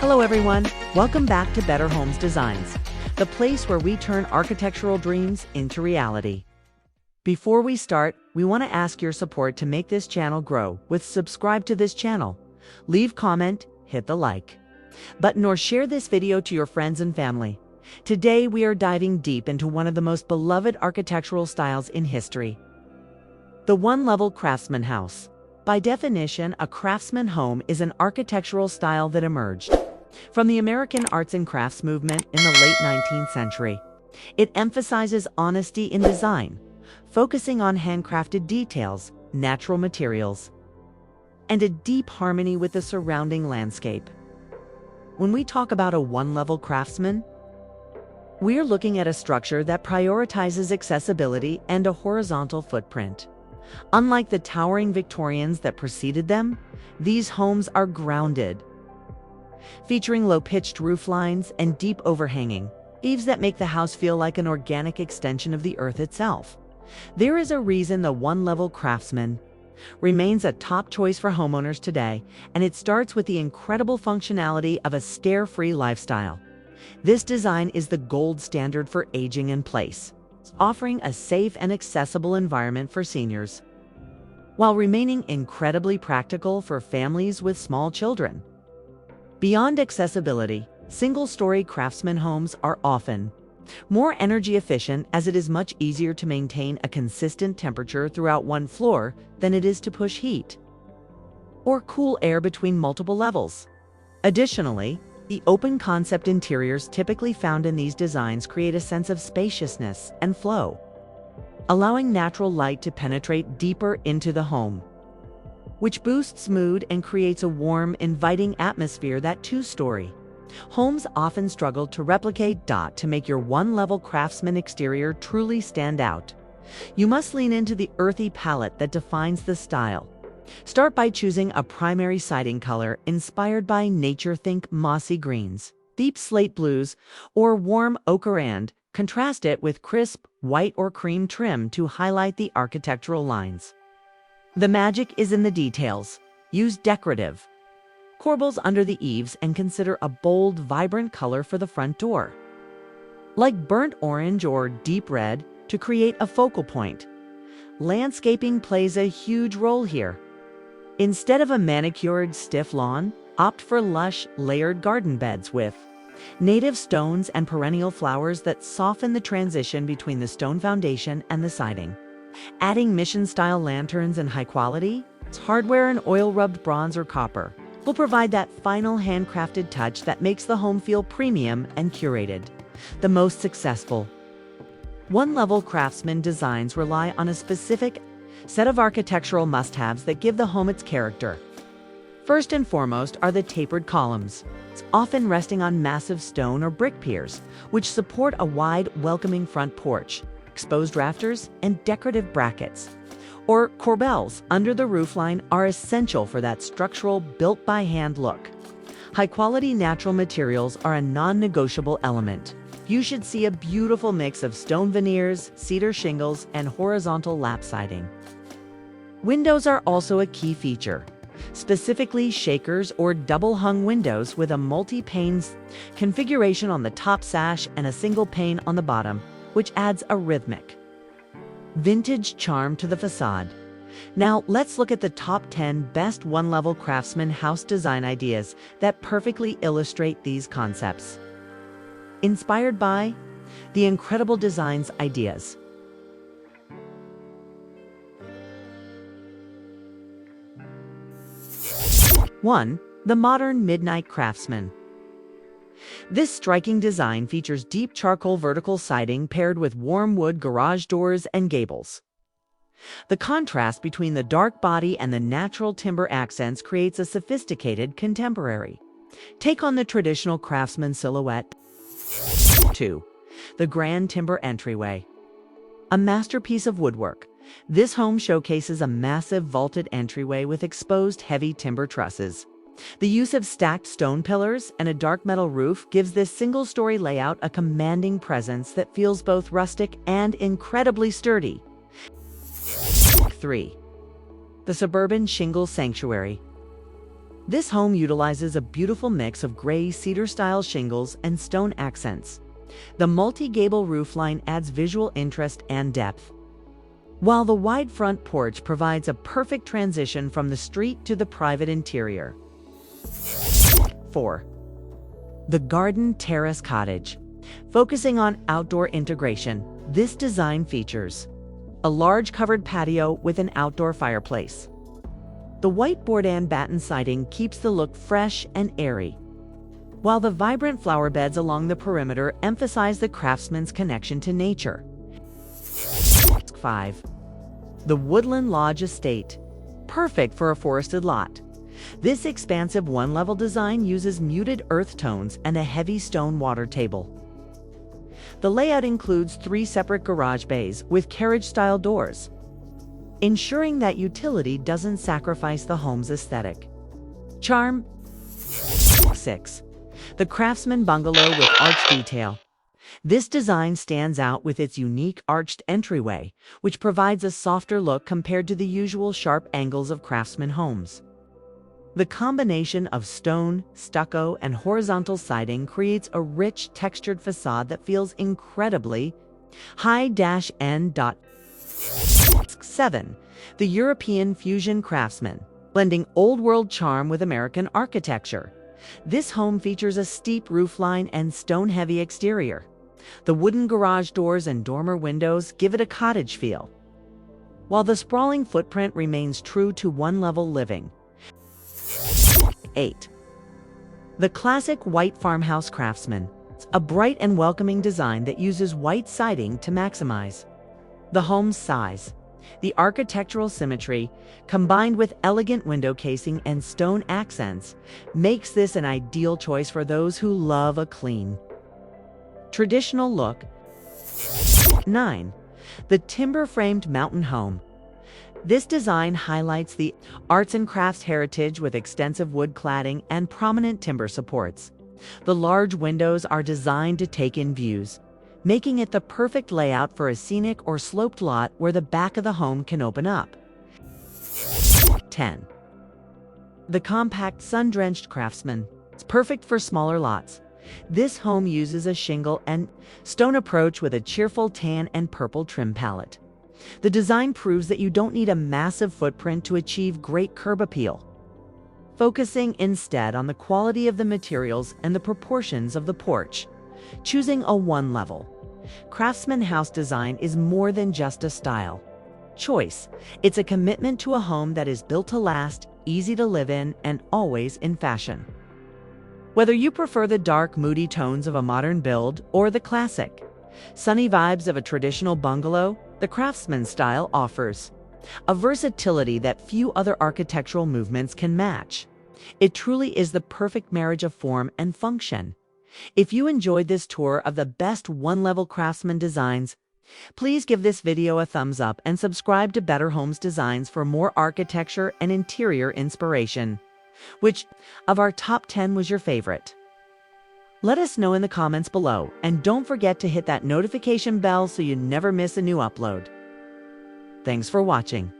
Hello everyone, welcome back to Better Homes Designs, the place where we turn architectural dreams into reality. Before we start, we want to ask your support to make this channel grow with subscribe to this channel, leave comment, hit the like button or share this video to your friends and family. Today we are diving deep into one of the most beloved architectural styles in history, the One-Level Craftsman House. By definition, a craftsman home is an architectural style that emerged from the American arts and crafts movement in the late 19th century. It emphasizes honesty in design, focusing on handcrafted details, natural materials, and a deep harmony with the surrounding landscape. When we talk about a one-level craftsman, we're looking at a structure that prioritizes accessibility and a horizontal footprint. Unlike the towering Victorians that preceded them, these homes are grounded, featuring low-pitched roof lines and deep overhanging eaves that make the house feel like an organic extension of the earth itself. There is a reason the One-Level Craftsman remains a top choice for homeowners today, and it starts with the incredible functionality of a stair-free lifestyle. This design is the gold standard for aging in place, offering a safe and accessible environment for seniors, while remaining incredibly practical for families with small children. Beyond accessibility, single-story craftsman homes are often more energy efficient, as it is much easier to maintain a consistent temperature throughout one floor than it is to push heat or cool air between multiple levels. Additionally, the open concept interiors typically found in these designs create a sense of spaciousness and flow, allowing natural light to penetrate deeper into the home, which boosts mood and creates a warm, inviting atmosphere that two-story homes often struggle to replicate. To make your one-level craftsman exterior truly stand out, you must lean into the earthy palette that defines the style. Start by choosing a primary siding color inspired by nature. Think mossy greens, deep slate blues, or warm ochre, and contrast it with crisp white or cream trim to highlight the architectural lines. The magic is in the details. Use decorative corbels under the eaves and consider a bold, vibrant color for the front door, like burnt orange or deep red, to create a focal point. Landscaping plays a huge role here. Instead of a manicured, stiff lawn, opt for lush, layered garden beds with native stones and perennial flowers that soften the transition between the stone foundation and the siding. Adding mission-style lanterns and high-quality hardware and oil-rubbed bronze or copper will provide that final handcrafted touch that makes the home feel premium and curated. The most successful one-level craftsman designs rely on a specific set of architectural must-haves that give the home its character. First and foremost are the tapered columns, often resting on massive stone or brick piers, which support a wide, welcoming front porch. Exposed rafters and decorative brackets, or corbels, under the roofline are essential for that structural, built-by-hand look. High-quality natural materials are a non-negotiable element. You should see a beautiful mix of stone veneers, cedar shingles, and horizontal lap siding. Windows are also a key feature, specifically shakers or double-hung windows with a multi-pane configuration on the top sash and a single pane on the bottom, which adds a rhythmic, vintage charm to the facade. Now, let's look at the top 10 best one-level craftsman house design ideas that perfectly illustrate these concepts. Inspired by the incredible designs ideas. One, the modern midnight craftsman. This striking design features deep charcoal vertical siding paired with warm wood garage doors and gables. The contrast between the dark body and the natural timber accents creates a sophisticated contemporary take on the traditional craftsman silhouette. 2. The grand timber entryway. A masterpiece of woodwork, this home showcases a massive vaulted entryway with exposed heavy timber trusses. The use of stacked stone pillars and a dark metal roof gives this single-story layout a commanding presence that feels both rustic and incredibly sturdy. 3. The suburban shingle sanctuary. This home utilizes a beautiful mix of gray cedar-style shingles and stone accents. The multi-gable roofline adds visual interest and depth, while the wide front porch provides a perfect transition from the street to the private interior. 4. The Garden Terrace Cottage. Focusing on outdoor integration, this design features a large covered patio with an outdoor fireplace. The white board and batten siding keeps the look fresh and airy, while the vibrant flower beds along the perimeter emphasize the craftsman's connection to nature. 5. The Woodland Lodge Estate. Perfect for a forested lot. This expansive one-level design uses muted earth tones and a heavy stone water table. The layout includes 3 separate garage bays with carriage-style doors, ensuring that utility doesn't sacrifice the home's aesthetic. Charm. 6. The Craftsman Bungalow with arched detail. This design stands out with its unique arched entryway, which provides a softer look compared to the usual sharp angles of Craftsman homes. The combination of stone, stucco, and horizontal siding creates a rich, textured facade that feels incredibly high-end. 7. The European Fusion Craftsman. Blending old-world charm with American architecture. This home features a steep roofline and stone-heavy exterior. The wooden garage doors and dormer windows give it a cottage feel, while the sprawling footprint remains true to one-level living. 8. The classic white farmhouse craftsman. A bright and welcoming design that uses white siding to maximize the home's size. The architectural symmetry, combined with elegant window casing and stone accents, makes this an ideal choice for those who love a clean, traditional look. 9. The timber-framed mountain home. This design highlights the arts and crafts heritage with extensive wood cladding and prominent timber supports. The large windows are designed to take in views, making it the perfect layout for a scenic or sloped lot where the back of the home can open up. 10. The compact sun-drenched craftsman. It's perfect for smaller lots. This home uses a shingle and stone approach with a cheerful tan and purple trim palette. The design proves that you don't need a massive footprint to achieve great curb appeal, focusing instead on the quality of the materials and the proportions of the porch. Choosing a one-level Craftsman house design is more than just a style choice. It's a commitment to a home that is built to last, easy to live in, and always in fashion. Whether you prefer the dark, moody tones of a modern build or the classic, sunny vibes of a traditional bungalow, the Craftsman style offers a versatility that few other architectural movements can match. It truly is the perfect marriage of form and function. If you enjoyed this tour of the best one-level Craftsman designs, please give this video a thumbs up and subscribe to Better Homes Designs for more architecture and interior inspiration. Which of our top 10 was your favorite? Let us know in the comments below, and don't forget to hit that notification bell so you never miss a new upload. Thanks for watching.